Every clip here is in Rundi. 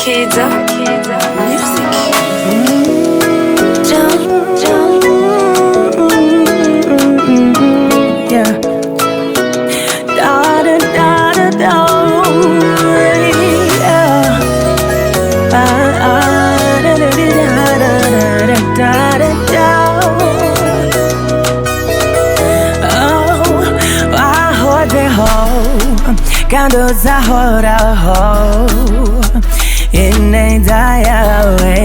Kiza Music. Yeah. Da da da da da. Yeah. Da da da da da da da. Oh, Wahozeho, quando zahoraho. Ineza yawe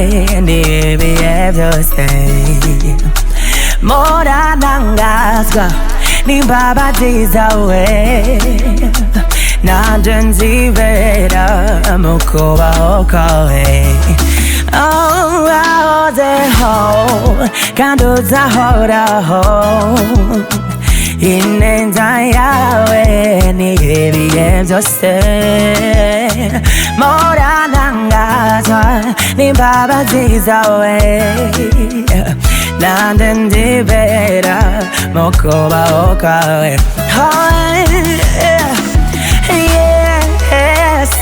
n'ibihe byose muranangazwa n'imbabazi zawe nanje nzibera mu kubaho kwawe. Oh, wahozeho kandi uzahoraho, ineza yawe n'ibihe byose muranangazwa n'imbabazi zawe nanje nzibera mu kubaho kwawe.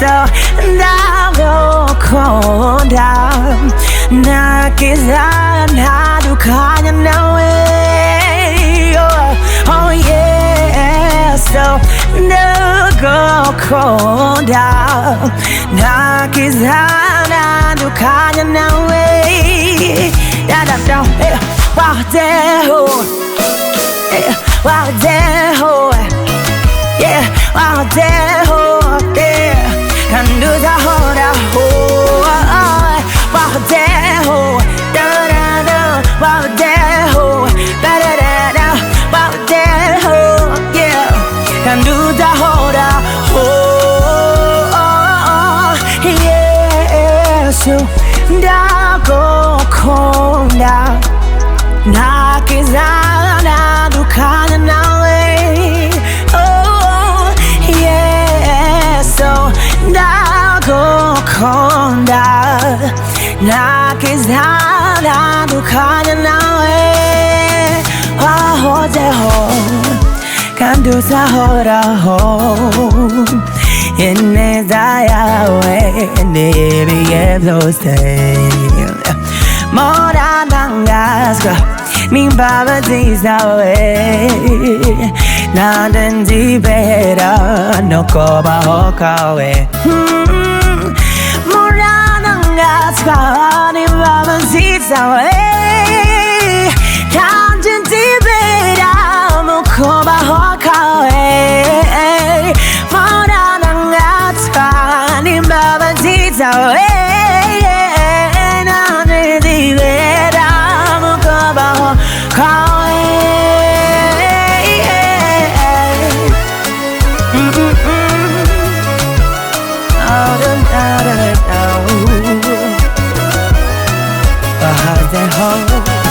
So ndagukunda nakiza ntandukanye nawe. Oh yeah, so ndagukunda nakiza ntandukanye nawe. Wahozeho, wahozeho, yeah, wahozeho, yeah, kandi uzahoraho. Wahozeho, da da da, wahozeho, da da da da, wahozeho, yeah, kandi uzahoraho. Yesu ndagukunda nakiza ntandukanye nawe. Oh Yesu ndagukunda nakiza ntandukanye nawe. Wahozeho kandi uzahoraho, ineza yawe n'ibihe byose muranangazwa n'imbabazi zawe nanje nzibera no kubaho kwawe. Muranangazwa n'imbabazi zawe nanje nzibera mu kubaho kwawe. Muranangazwa n'imbabazi zawe nanje nzibera mu kubaho kwawe. Wahozeho.